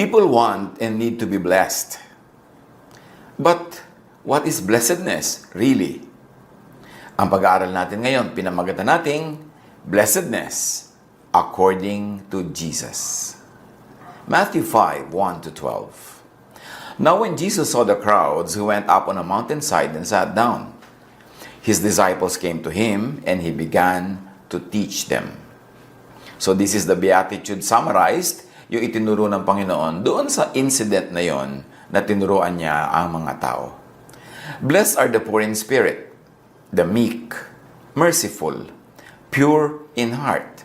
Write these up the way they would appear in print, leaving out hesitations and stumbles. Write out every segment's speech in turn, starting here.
People want and need to be blessed. But what is blessedness really? Ang pag-aaral natin ngayon, pinamagatan nating blessedness according to Jesus. Matthew 5, 1 to 12. Now when Jesus saw the crowds, he went up on a mountainside and sat down. His disciples came to him and he began to teach them. So this is the Beatitude summarized, yung itinuro ng Panginoon doon sa incident na yon na tinuruan niya ang mga tao. Blessed are the poor in spirit, the meek, merciful, pure in heart,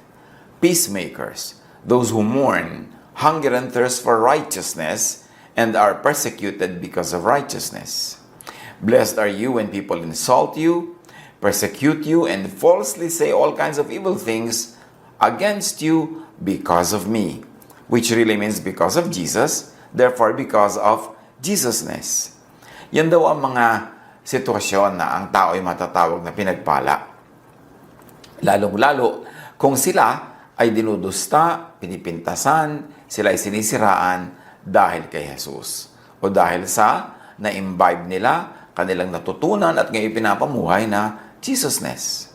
peacemakers, those who mourn, hunger and thirst for righteousness, and are persecuted because of righteousness. Blessed are you when people insult you, persecute you, and falsely say all kinds of evil things against you because of me. Which really means because of Jesus, therefore because of Jesusness. Yan daw ang mga sitwasyon na ang tao ay matatawag na pinagpala. Lalong-lalo kung sila ay dinudusta, pinipintasan, sila ay sinisiraan dahil kay Jesus. O dahil sa na-imbibe nila, kanilang natutunan at ngayon pinapamuhay na Jesusness.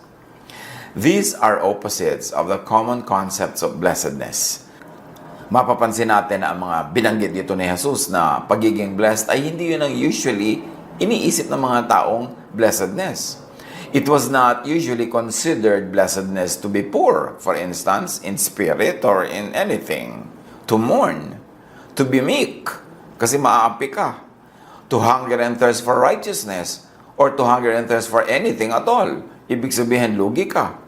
These are opposites of the common concepts of blessedness. Mapapansin natin na ang mga binanggit dito ni Jesus na pagiging blessed ay hindi yun ang usually iniisip ng mga taong blessedness. It was not usually considered blessedness to be poor, for instance, in spirit or in anything. To mourn, to be meek, kasi maaapi ka. To hunger and thirst for righteousness, or to hunger and thirst for anything at all. Ibig sabihin, lugi ka.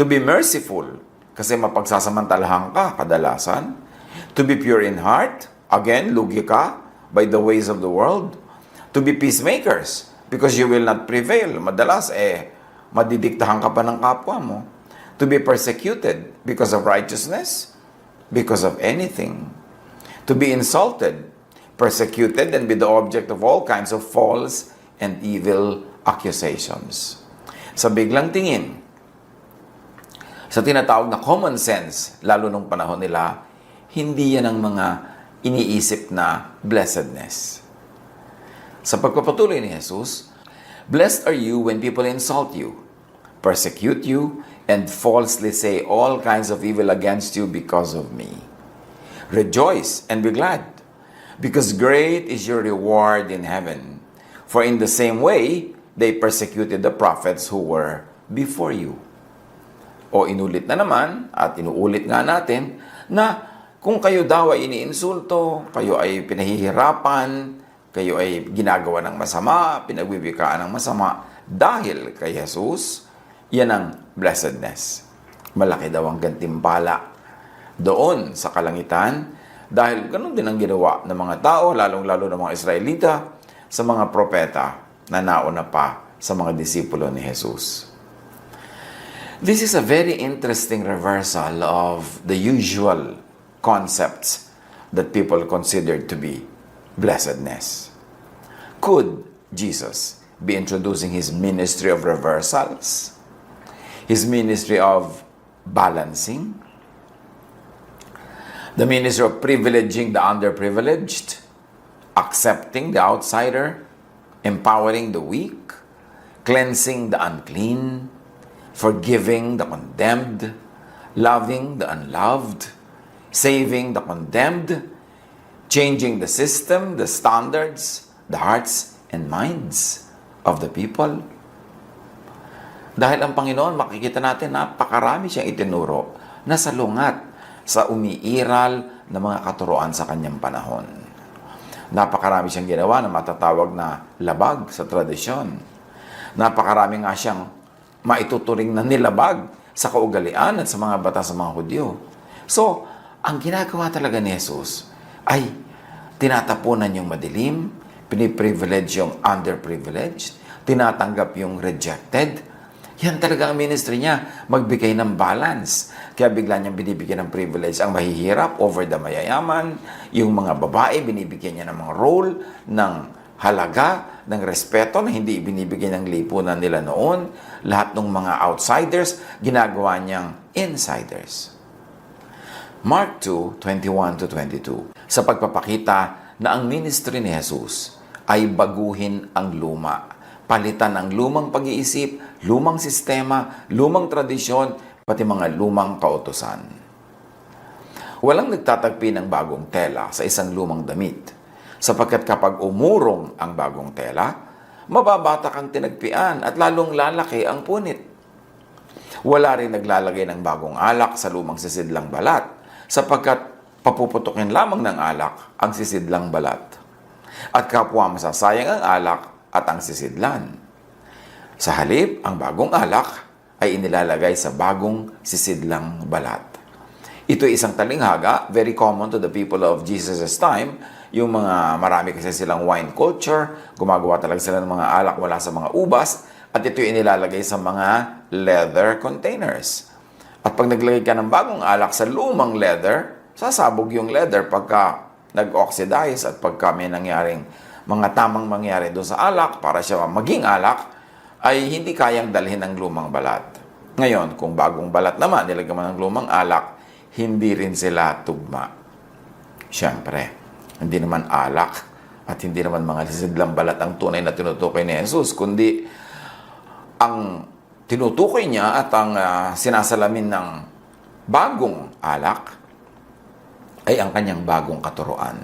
To be merciful, kasi mapagsasamantalahan ka kadalasan. To be pure in heart, again, lugi ka by the ways of the world. To be peacemakers, because you will not prevail. Madalas, madidiktahan ka pa ng kapwa mo. To be persecuted because of righteousness, because of anything. To be insulted, persecuted, and be the object of all kinds of false and evil accusations. Sa biglang tingin, sa tinatawag na common sense, lalo nung panahon nila, hindi yan ang mga iniisip na blessedness. Sa pagpapatuloy ni Jesus, blessed are you when people insult you, persecute you, and falsely say all kinds of evil against you because of me. Rejoice and be glad, because great is your reward in heaven. For in the same way, they persecuted the prophets who were before you. O inulit na naman, at inuulit nga natin, na kung kayo daw ay iniinsulto, kayo ay pinahihirapan, kayo ay ginagawa ng masama, pinagbibikaan ng masama, dahil kay Jesus, yan ang blessedness. Malaki daw ang gantimpala doon sa kalangitan, dahil ganun din ang ginawa ng mga tao, lalong-lalo ng mga Israelita, sa mga propeta na nauna pa sa mga disipulo ni Jesus. This is a very interesting reversal of the usual concepts that people considered to be blessedness. Could Jesus be introducing his ministry of reversals? His ministry of balancing? The ministry of privileging the underprivileged? Accepting the outsider? Empowering the weak? Cleansing the unclean? Forgiving the condemned, loving the unloved, saving the condemned, changing the system, the standards, the hearts and minds of the people. Dahil ang Panginoon, makikita natin, napakarami siyang itinuro na salungat sa umiiral na mga katuruan sa kanyang panahon. Napakarami siyang ginawa na matatawag na labag sa tradisyon. Napakarami nga siyang maituturing na nilabag sa kaugalian at sa mga batas ng mga Hudyo. So, ang ginagawa talaga ni Jesus ay tinatapunan yung madilim, piniprivilege yung underprivileged, tinatanggap yung rejected. Yan talaga ang ministry niya, magbigay ng balance. Kaya bigla niyang binibigyan ng privilege ang mahihirap over the mayayaman, yung mga babae, binibigyan niya ng mga role, ng halaga, ng respeto na hindi binibigyan ng lipunan nila noon. Lahat ng mga outsiders, ginagawa niyang insiders. Mark 2:21-22, sa pagpapakita na ang ministry ni Jesus ay baguhin ang luma. Palitan ang lumang pag-iisip, lumang sistema, lumang tradisyon, pati mga lumang kautusan. Walang nagtatagpi ng bagong tela sa isang lumang damit, sapagkat kapag umurong ang bagong tela, mababatak ang tinagpian at lalong lalaki ang punit. Wala rin naglalagay ng bagong alak sa lumang sisidlang balat, sapagkat papuputukin lamang ng alak ang sisidlang balat. At kapwa masasayang ang alak at ang sisidlan. Sa halip, ang bagong alak ay inilalagay sa bagong sisidlang balat. Ito ay isang talinghaga, very common to the people of Jesus' time. Yung mga marami kasi silang wine culture, gumagawa talaga sila ng mga alak mula sa mga ubas, at ito ay inilalagay sa mga leather containers. At pag naglagay ka ng bagong alak sa lumang leather, sasabog yung leather pagka nag-oxidize at pagka may nangyaring mga tamang mangyari doon sa alak para siya maging alak, ay hindi kayang dalhin ng lumang balat. Ngayon, kung bagong balat naman, nilagyan mo ng lumang alak, hindi rin sila tugma. Siyempre, hindi naman alak at hindi naman mga sisidlang balat ang tunay na tinutukoy ni Jesus, kundi ang tinutukoy niya at ang sinasalamin ng bagong alak ay ang kanyang bagong katuruan,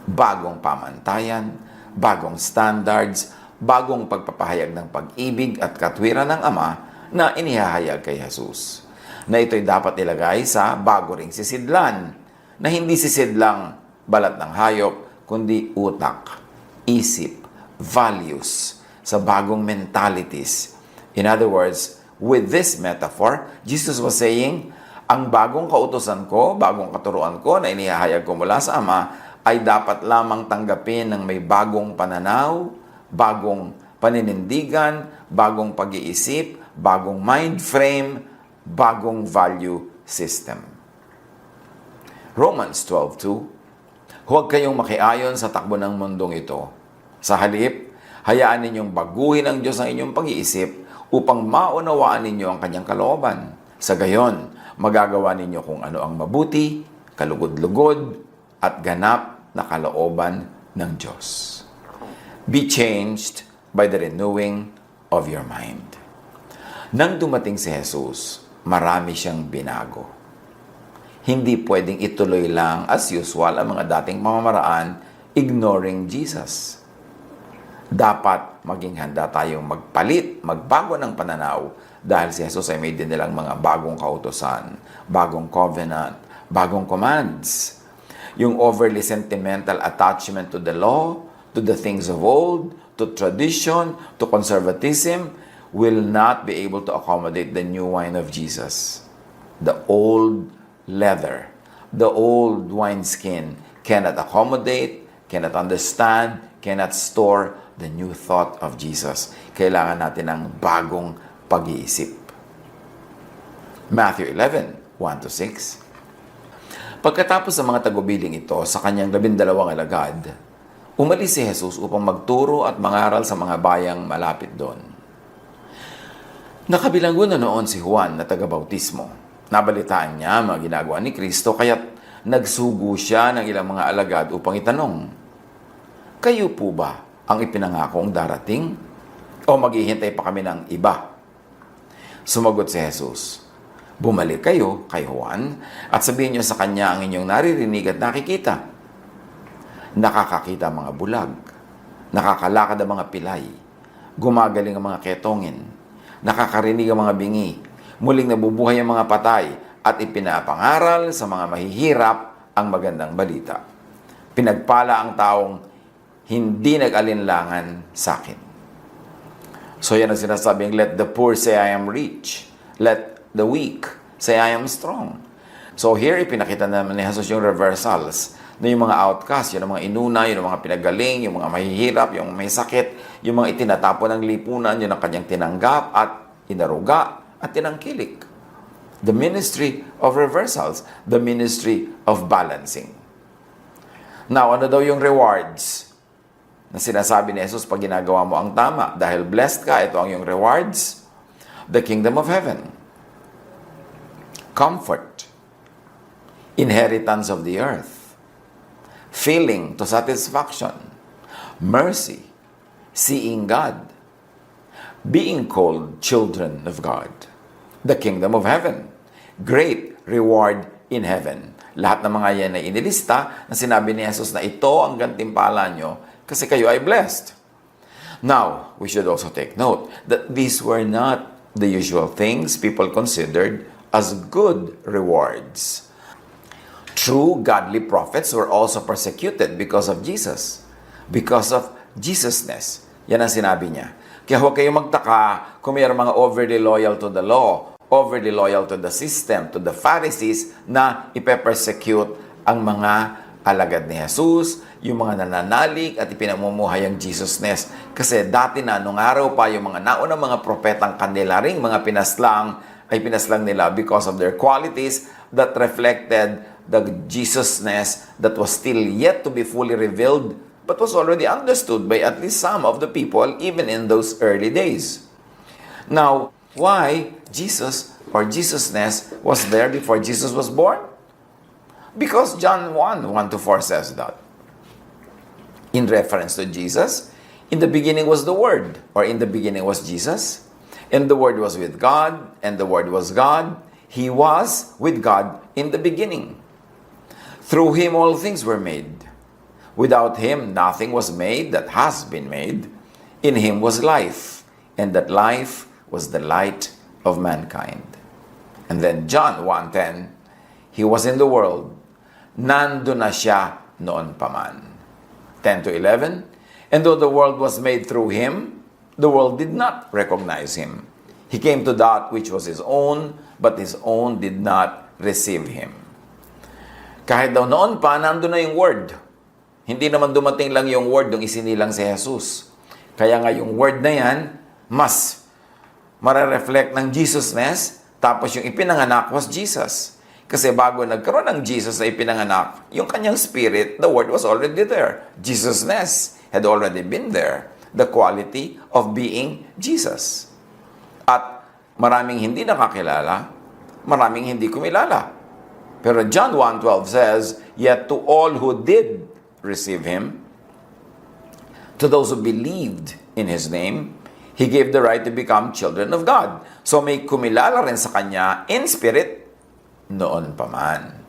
bagong pamantayan, bagong standards, bagong pagpapahayag ng pag-ibig at katwiran ng Ama na inihahayag kay Jesus. Na ito'y dapat ilagay sa bago ring sisidlan, na hindi sisidlang balat ng hayop, kundi utak, isip, values, sa bagong mentalities. In other words, with this metaphor, Jesus was saying, ang bagong kautusan ko, bagong katuruan ko na inihahayag ko mula sa Ama, ay dapat lamang tanggapin ng may bagong pananaw, bagong paninindigan, bagong pag-iisip, bagong mind frame, bagong value system. Romans 12:2, huwag kayong makiayon sa takbo ng mundong ito. Sa halip, hayaan ninyong baguhin ng Diyos ang inyong pag-iisip upang maunawaan ninyo ang kanyang kalooban. Sa gayon, magagawa ninyo kung ano ang mabuti, kalugod-lugod, at ganap na kalooban ng Diyos. Be changed by the renewing of your mind. Nang dumating si Jesus, marami siyang binago. Hindi pwedeng ituloy lang as usual ang mga dating pamamaraan, ignoring Jesus. Dapat maging handa tayong magpalit, magbago ng pananaw dahil si Jesus ay may dinilang mga bagong kautusan, bagong covenant, bagong commands. Yung overly sentimental attachment to the law, to the things of old, to tradition, to conservatism, will not be able to accommodate the new wine of Jesus. The old leather, the old wineskin cannot accommodate, cannot understand, cannot store the new thought of Jesus. Kailangan natin ng bagong pag-iisip. Matthew 11:1-6. Pagkatapos ng mga tagubiling ito sa kanyang 12 alagad, umalis si Jesus upang magturo at mangaral sa mga bayang malapit doon. Nakabilanggo na noon si Juan na taga-bautismo. Nabalitaan niya mga ginagawa ni Kristo, kaya't nagsugo siya ng ilang mga alagad upang itanong, kayo po ba ang ipinangakong darating? O maghihintay pa kami ng iba? Sumagot si Jesus, bumalik kayo kay Juan at sabihin niyo sa kanya ang inyong naririnig at nakikita. Nakakakita ang mga bulag, nakakalakad ang mga pilay, gumagaling ang mga ketongin, nakakarinig ang mga bingi, muling nabubuhay ang mga patay, at ipinapangaral sa mga mahihirap ang magandang balita. Pinagpala ang taong hindi nag-alinlangan sa akin. So yan ang sinasabing, let the poor say I am rich. Let the weak say I am strong. So here, ipinakita naman ni Jesus yung reversals na yung mga outcast, yung mga inuna, yung mga pinagaling, yung mga mahihirap, yung may sakit, yung mga itinatapon ng lipunan, yung ang kanyang tinanggap at inaruga at tinangkilik. The ministry of reversals, the ministry of balancing. Now, ano daw yung rewards na sinasabi ni Jesus pag ginagawa mo ang tama? Dahil blessed ka, ito ang yung rewards. The kingdom of heaven. Comfort. inheritance of the earth, feeling to satisfaction, mercy, seeing God, being called children of God, the kingdom of heaven, great reward in heaven. Lahat ng mga yan ay inilista na sinabi ni Jesus na ito ang gantimpala nyo kasi kayo ay blessed. Now, we should also take note that these were not the usual things people considered as good rewards. True godly prophets were also persecuted because of Jesus, because of Jesusness. Yan ang sinabi niya. Kaya huwag kayong magtaka kung mayroong mga overly loyal to the law, overly loyal to the system, to the Pharisees, na ipe-persecute ang mga alagad ni Jesus, yung mga nananalig at ipinamumuhay ang Jesusness. Kasi dati na, nung araw pa, yung mga naunang mga propetang kanila ring mga pinaslang, ay pinaslang nila because of their qualities that reflected the Jesusness that was still yet to be fully revealed, but was already understood by at least some of the people, even in those early days. Now, why Jesus or Jesusness was there before Jesus was born? Because John 1:1-4 says that. In reference to Jesus, in the beginning was the Word, or in the beginning was Jesus, and the Word was with God, and the Word was God. He was with God in the beginning. Through Him all things were made. Without Him nothing was made that has been made. In Him was life, and that life was the light of mankind. And then John 1:10, He was in the world, nandun na siya noon pa man. 10-11, and though the world was made through Him, the world did not recognize Him. He came to that which was His own, but His own did not receive Him. Kahit daw noon pa, nandun na yung Word. Hindi naman dumating lang yung Word nung isinilang si Jesus. Kaya nga yung Word na yan, mas marereflect ng Jesusness, tapos yung ipinanganak was Jesus. Kasi bago nagkaroon ng Jesus na ipinanganak, yung kanyang spirit, the Word was already there. Jesusness had already been there. The quality of being Jesus. At maraming hindi nakakilala, maraming hindi kumilala. Pero John 1:12 says, yet to all who did receive Him, to those who believed in His name, He gave the right to become children of God. So may kumilala rin sa Kanya in spirit noon pa man.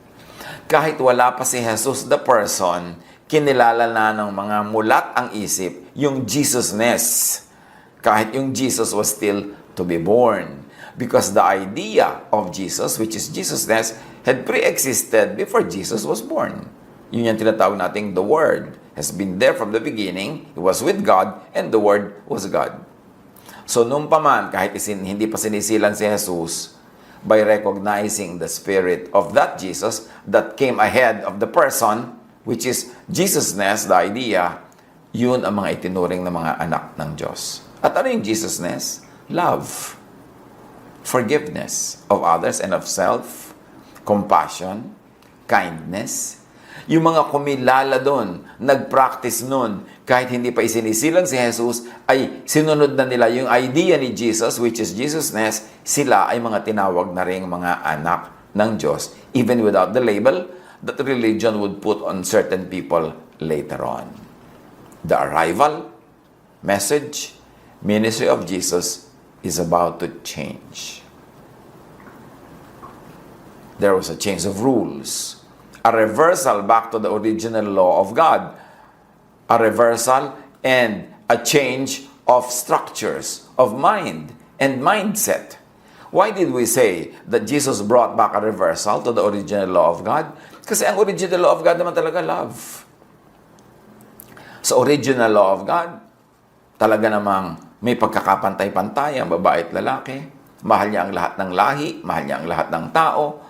Kahit wala pa si Jesus the person, kinilala na ng mga mulat ang isip yung Jesusness. Kahit yung Jesus was still to be born. Because the idea of Jesus, which is Jesusness, had pre-existed before Jesus was born. Yun yung tinatawag nating the Word has been there from the beginning. He was with God, and the Word was God. So nung pa man, kahit hindi pa sinisilang si Jesus, by recognizing the spirit of that Jesus that came ahead of the person, which is Jesusness, the idea, yun ang mga itinuring ng mga anak ng Diyos. At ano yung Jesusness? Love, forgiveness of others and of self, compassion, kindness. Yung mga kumilala doon, nag-practice noon, kahit hindi pa isinisilang si Jesus, ay sinunod na nila yung idea ni Jesus, which is Jesusness, sila ay mga tinawag na ring mga anak ng Diyos, even without the label that religion would put on certain people later on. The arrival, message, ministry of Jesus is about to change. There was a change of rules. A reversal back to the original law of God. A reversal and a change of structures of mind and mindset. Why did we say that Jesus brought back a reversal to the original law of God? Kasi ang original law of God naman talaga love. Sa original law of God, talaga namang may pagkakapantay-pantay ang babae at lalaki. Mahal niya ang lahat ng lahi, mahal niya ang lahat ng tao.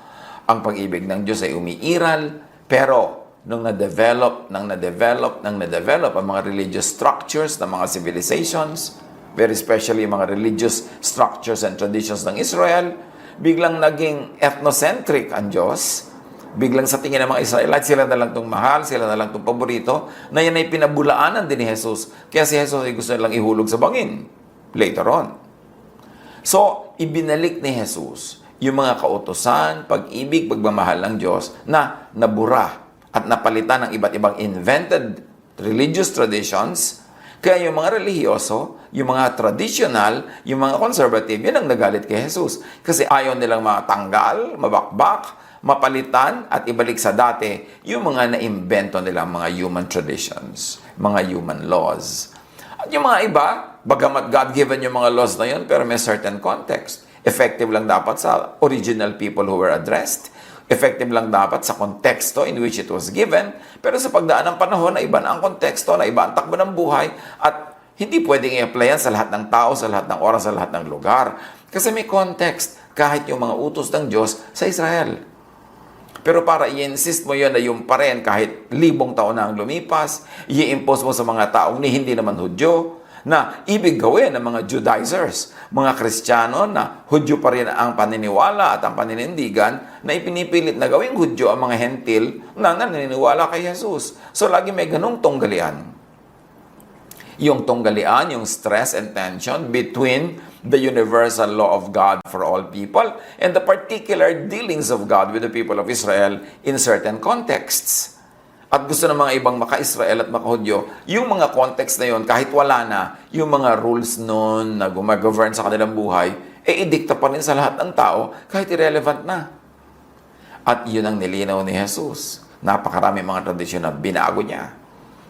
Ang pag-ibig ng Diyos ay umiiral, pero nung na-develop ang mga religious structures ng mga civilizations, very especially mga religious structures and traditions ng Israel, biglang naging ethnocentric ang Diyos. Biglang sa tingin ng mga Israelites, sila na lang itong mahal, sila na lang itong paborito, na yan ay pinabulaanan din ni Jesus. Kaya si Jesus ay gusto nilang ihulog sa bangin later on. So, ibinalik ni Jesus yung mga kautusan, pag-ibig, pagmamahal ng Diyos na nabura at napalitan ng iba't ibang invented religious traditions. Kaya yung mga relihiyoso, yung mga traditional, yung mga conservative, yun ang nagalit kay Jesus. Kasi ayaw nilang matanggal, mabakbak, mapalitan at ibalik sa dati yung mga naimbento nilang mga human traditions, mga human laws. At yung mga iba, bagamat God-given yung mga laws na yun, pero may certain context. Effective lang dapat sa original people who were addressed. Effective lang dapat sa konteksto in which it was given. Pero sa pagdaan ng panahon, na iba na ang konteksto, na iba ang takbo ng buhay, at hindi pwedeng i-apply yan sa lahat ng tao, sa lahat ng oras, sa lahat ng lugar. Kasi may context kahit yung mga utos ng Diyos sa Israel. Pero para i-insist mo yun na yung pa rin kahit 1,000 taon na ang lumipas, i-impose mo sa mga taong hindi naman Hudyo, na ibig gawin ng mga Judaizers, mga Kristiyano na Hudyo pa rin ang paniniwala at ang paninindigan, na ipinipilit na gawing Hudyo ang mga hentil na naniniwala kay Jesus. So lagi may ganung tunggalian. Yung tunggalian, yung stress and tension between the universal law of God for all people and the particular dealings of God with the people of Israel in certain contexts. At gusto ng mga ibang maka-Israel at maka-Hudyo, yung mga context na yun, kahit wala na, yung mga rules noon na gumagovern sa kanilang buhay, idikta pa rin sa lahat ng tao kahit irrelevant na. At yun ang nilinaw ni Jesus. Napakarami mga tradisyon na binago niya.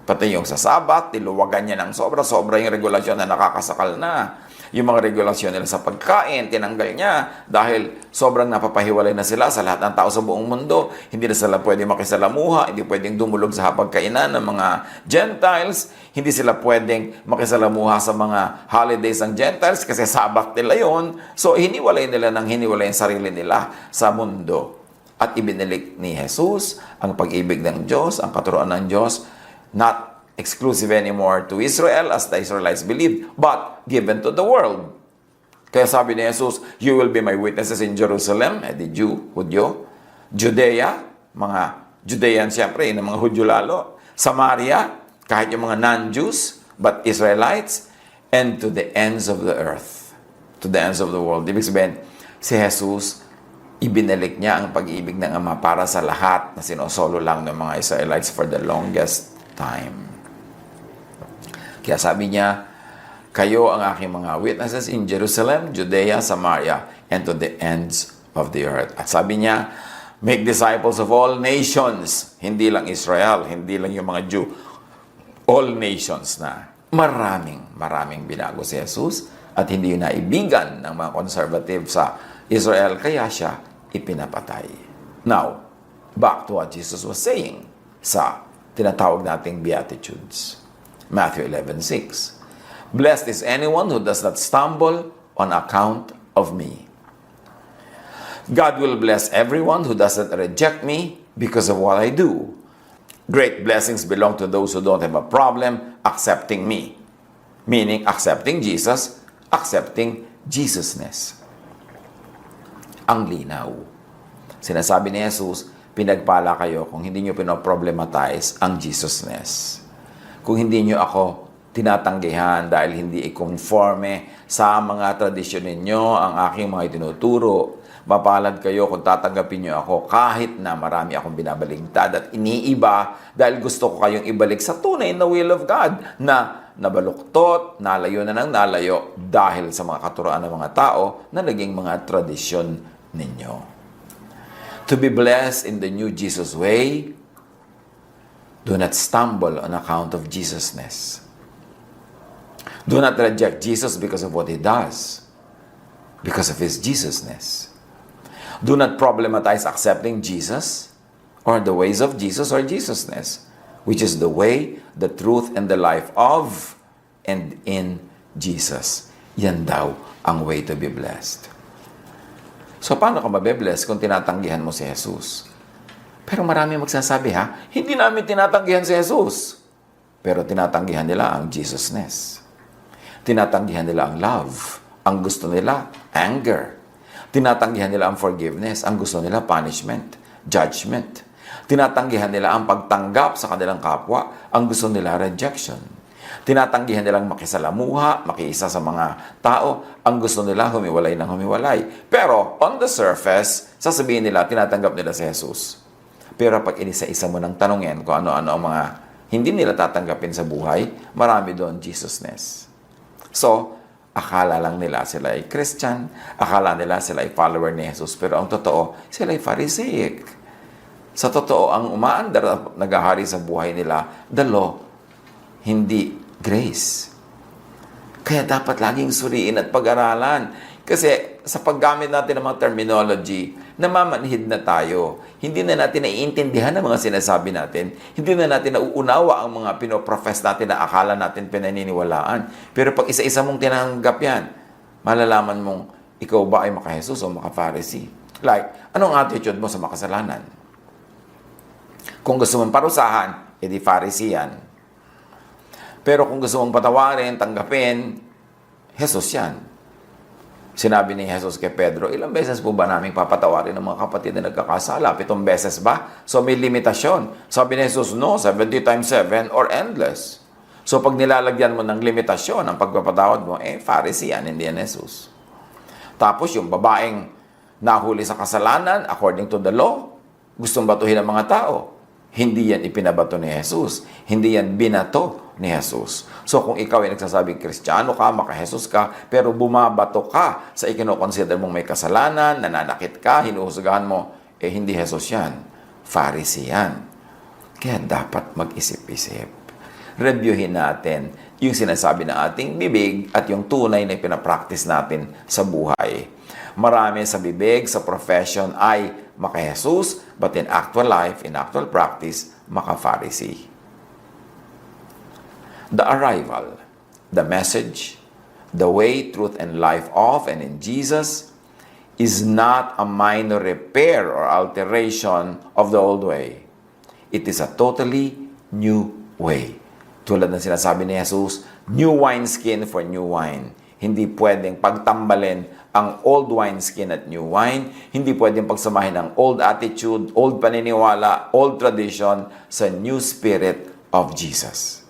Pati yung sa Sabat, tiluwagan niya ng sobra-sobra yung regulasyon na nakakasakal na. Yung mga regulasyon nila sa pagkain, tinanggal niya dahil sobrang napapahiwalay na sila sa lahat ng tao sa buong mundo. Hindi na sila pwede makisalamuha, hindi pwedeng dumulog sa hapagkainan ng mga Gentiles, hindi sila pwedeng makisalamuha sa mga holidays ng Gentiles kasi Sabat nila yon. So, hiniwalay nila ng hiniwalay ang sarili nila sa mundo. At ibinilik ni Jesus ang pag-ibig ng Diyos, ang katuruan ng Diyos, not exclusive anymore to Israel as the Israelites believed, but given to the world. Kaya sabi ni Jesus, you will be my witnesses in Jerusalem, the Jew, Hudyo, Judea, mga Judean siyempre, yung mga Hudyo lalo, Samaria, kahit yung mga non-Jews, but Israelites, and to the ends of the earth, to the ends of the world. Ibig sabihin, si Jesus, ibinalik niya ang pag-ibig ng Ama para sa lahat na sinosolo lang ng mga Israelites for the longest time. Kaya sabi niya, kayo ang aking mga witnesses in Jerusalem, Judea, Samaria, and to the ends of the earth. At sabi niya, make disciples of all nations. Hindi lang Israel, hindi lang yung mga Jew. All nations na. Maraming binago si Jesus at hindi yun naibigan ng mga conservative sa Israel, kaya siya ipinapatay. Now, back to what Jesus was saying sa tinatawag nating Beatitudes. Matthew 11:6. Blessed is anyone who does not stumble on account of me. God will bless everyone who doesn't reject me because of what I do. Great blessings belong to those who don't have a problem accepting me. Meaning, accepting Jesus, accepting Jesusness. Ang linaw. Sinasabi ni Jesus, pinagpala kayo kung hindi nyo pinoproblematize ang Jesusness. Kung hindi nyo ako tinatanggihan dahil hindi i-conforme sa mga tradisyon ninyo ang aking mga itinuturo, mapalad kayo kung tatanggapin nyo ako kahit na marami akong binabaligtad at iniiba dahil gusto ko kayong ibalik sa tunay na will of God na nabaluktot, nalayo na ng nalayo dahil sa mga katuroan ng mga tao na naging mga tradisyon ninyo. To be blessed in the new Jesus way, do not stumble on account of Jesusness. Do not reject Jesus because of what He does, because of His Jesusness. Do not problematize accepting Jesus or the ways of Jesus or Jesusness, which is the way, the truth, and the life of and in Jesus. Yan daw ang way to be blessed. So, paano ka mabe-bless kung tinatanggihan mo si Jesus? Pero marami magsasabi, hindi namin tinatanggihan si Jesus. Pero tinatanggihan nila ang Jesusness. Tinatanggihan nila ang love. Ang gusto nila, anger. Tinatanggihan nila ang forgiveness. Ang gusto nila, punishment, judgment. Tinatanggihan nila ang pagtanggap sa kanilang kapwa. Ang gusto nila, rejection. Tinatanggihan nilang makisalamuha, makiisa sa mga tao. Ang gusto nila, humiwalay ng humiwalay. Pero, on the surface, sasabihin nila, tinatanggap nila si Jesus. Pero pag inisa-isa mo ng tanongin kung ano-ano ang mga hindi nila tatanggapin sa buhay, marami doon Jesusness. So, akala lang nila sila ay Christian, akala nila sila ay follower ni Jesus, pero ang totoo, sila ay Pharisaic. Sa totoo, ang umaandar at naghahari sa buhay nila, the law, hindi grace. Kaya dapat laging suriin at pag-aralan. Kasi sa paggamit natin ng mga terminology, namamanhid na tayo. Hindi na natin naiintindihan ang mga sinasabi natin. Hindi na natin nauunawa ang mga pinoprofess natin na akala natin pinaniniwalaan. Pero pag isa-isa mong tinanggap yan, malalaman mong ikaw ba ay maka-Jesus o maka-Pharisee. Like, anong attitude mo sa makasalanan? Kung gusto mong parusahan, edi Pharisee yan. Pero kung gusto mong patawarin, tanggapin, Jesus yan. Sinabi ni Jesus kay Pedro, ilang beses po ba namin papatawarin ng mga kapatid na nagkakasala? 7 beses ba? So may limitasyon. Sabi ni Jesus, no, 70 times 7 or endless. So pag nilalagyan mo ng limitasyon ang pagpapatawad mo, Pharisee yan, hindi yan Jesus. Tapos yung babaeng nahuli sa kasalanan, according to the law, gustong batuhin ng mga tao. Hindi yan ipinabato ni Jesus. Hindi yan binato ni Jesus. So kung ikaw ay nagsasabing Kristiyano ka, maka-Jesus ka, pero bumabato ka sa ikinoconsider mong may kasalanan, nananakit ka, hinuhusgahan mo, hindi Jesus yan. Pharisee yan. Kaya dapat mag-isip-isip. Reviewin natin yung sinasabi ng ating bibig at yung tunay na pinapractice natin sa buhay. Marami sa bibig, sa profession ay maka-Jesus, but in actual life, in actual practice, maka-Pharisee. The arrival, the message, the way, truth, and life of and in Jesus is not a minor repair or alteration of the old way. It is a totally new way. Tulad ng sinasabi ni Jesus, new wineskin for new wine. Hindi pwedeng pagtambalin ang old wineskin at new wine. Hindi pwedeng pagsamahin ang old attitude, old paniniwala, old tradition sa new spirit of Jesus.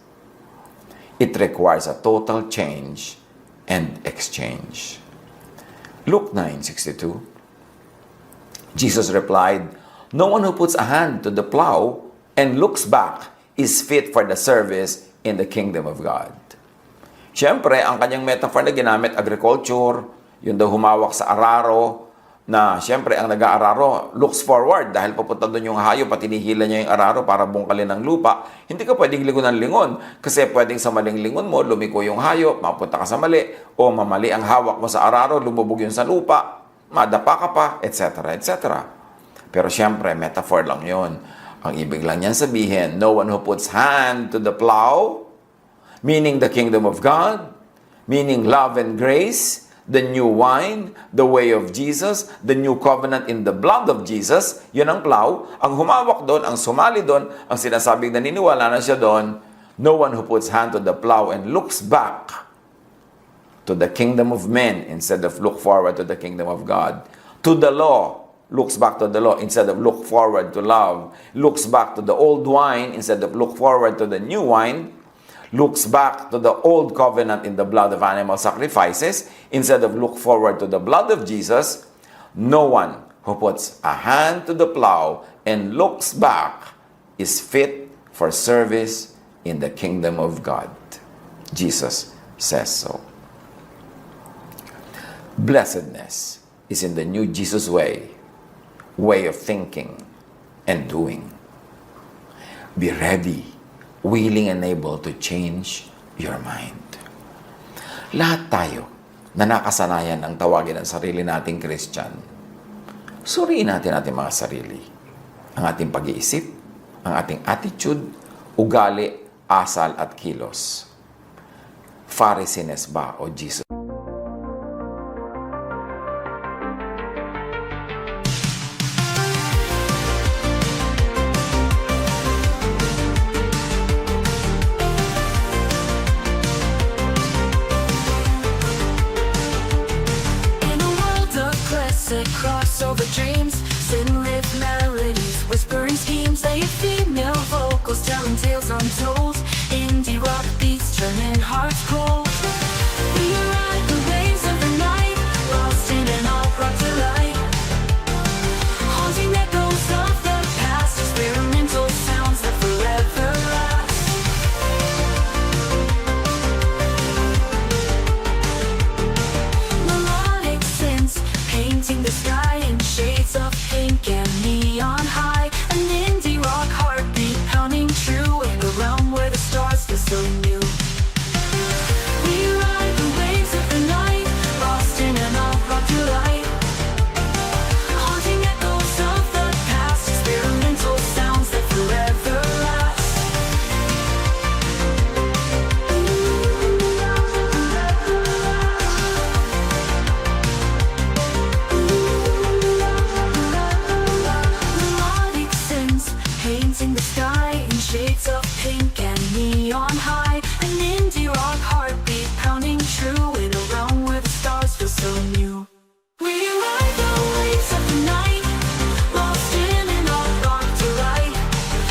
It requires a total change and exchange. Luke 9:62. Jesus replied, "No one who puts a hand to the plow and looks back is fit for the service in the kingdom of God." Siyempre, ang kanyang metaphor na ginamit, agriculture, yung daw humawak sa araro, na siyempre ang nag-aararo looks forward dahil papunta doon yung hayop at tinihila niya yung araro para bungkalin ng lupa. Hindi ka pwedeng lingon ng lingon kasi pwedeng sa maling lingon mo, lumiko yung hayop, mapunta ka sa mali, o mamali ang hawak mo sa araro, lumubog yun sa lupa, madapa ka pa, etc. etc. Pero siyempre, metaphor lang yun. Ang ibig lang niyan sabihin, no one who puts hand to the plow, meaning the kingdom of God, meaning love and grace, the new wine, the way of Jesus, the new covenant in the blood of Jesus, yun ang plow. Ang humawak doon, ang sumali doon, ang sinasabing naniniwala na siya doon, no one who puts hand to the plow and looks back to the kingdom of men instead of look forward to the kingdom of God, to the law, looks back to the law instead of look forward to love, looks back to the old wine instead of look forward to the new wine, looks back to the old covenant in the blood of animal sacrifices instead of look forward to the blood of Jesus. No one who puts a hand to the plow and looks back is fit for service in the kingdom of God. Jesus says so. Blessedness is in the new Jesus way of thinking and doing. Be ready, willing and able to change your mind. Lahat tayo na nakasanayan ang tawagin ng sarili nating Christian, suriin natin ating mga sarili. Ang ating pag-iisip, ang ating attitude, ugali, asal at kilos. Pharisees ba o Jesus? Crossover dreams, sin-lit melodies, whispering schemes, they female vocals telling tales untold, indie rock beats. turning hearts cold. We ride the waves of the night, lost in an all-brought to light. Haunting echoes of the past, experimental sounds that forever last. Melodic synths painting the sky in shades of pink and neon high. An indie rock heartbeat pounding true in a realm where the stars feel so new. We ride the waves of the night, lost in an all-brought to light. Haunting echoes of the past, experimental sounds that forever last. Melodic synths painting the sky in shades of pink and neon high. An indie rock heartbeat pounding true in a realm where the stars feel so new. We ride the waves of the night, lost in an all-brought to light.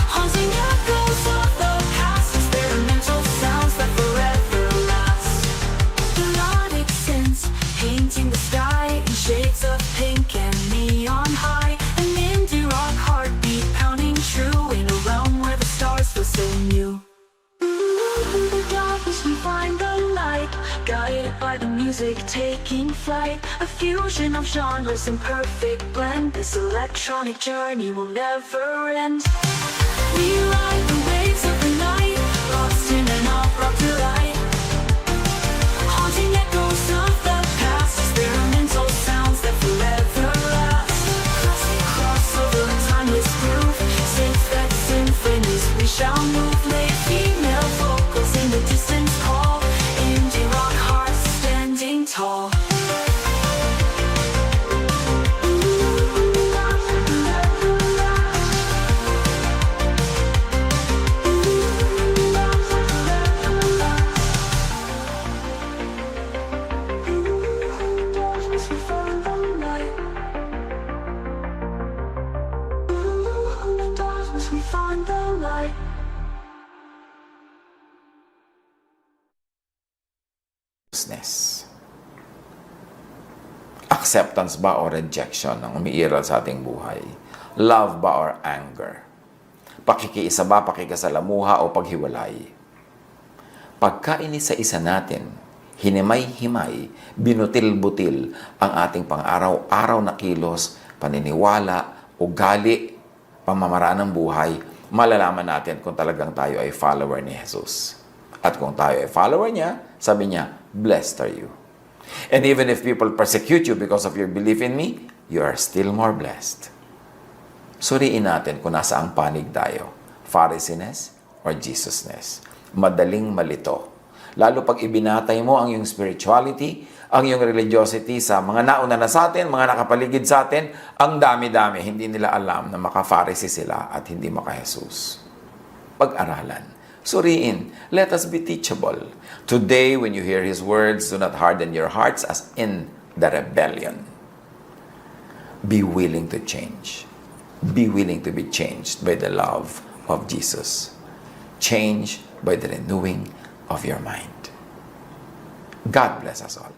Haunting echoes of the past, experimental sounds that forever last. Melodic synths painting the sky in shades of pink and neon high. An indie rock heartbeat pounding true in a realm where the stars feel so new. In the darkness we find the light, guided by the music taking flight. A fusion of genres in perfect blend, this electronic journey will never end. We ride the waves of the night, lost in an all-brought to light. Haunting echoes of the past, experimental sounds that forever last. Classic crossover, timeless groove, synth that symphonies we shall move. Late female vocals in the distance call, indie rock hearts standing tall. We find the light. Acceptance ba o rejection ang umiiral sa ating buhay? Love ba or anger? Pakikiisa ba, pakikasalamuha o paghiwalay? Pagkainisa-isa natin, hinimay-himay, binutil-butil ang ating pang-araw-araw na kilos, paniniwala, ugali, pamamaraan ng buhay, malalaman natin kung talagang tayo ay follower ni Jesus. At kung tayo ay follower niya, sabi niya, blessed are you. And even if people persecute you because of your belief in me, you are still more blessed. Suriin natin kung nasa ang panig tayo, Pharisees or Jesusness. Madaling malito. Lalo pag ibinatay mo ang iyong spirituality, ang iyong religiosity sa mga nauna na sa atin, mga nakapaligid sa atin, ang dami-dami, hindi nila alam na maka-Pharisee sila at hindi maka-Jesus. Pag-aralan. Suriin, let us be teachable. Today, when you hear His words, do not harden your hearts as in the rebellion. Be willing to change. Be willing to be changed by the love of Jesus. Change by the renewing of your mind. God bless us all.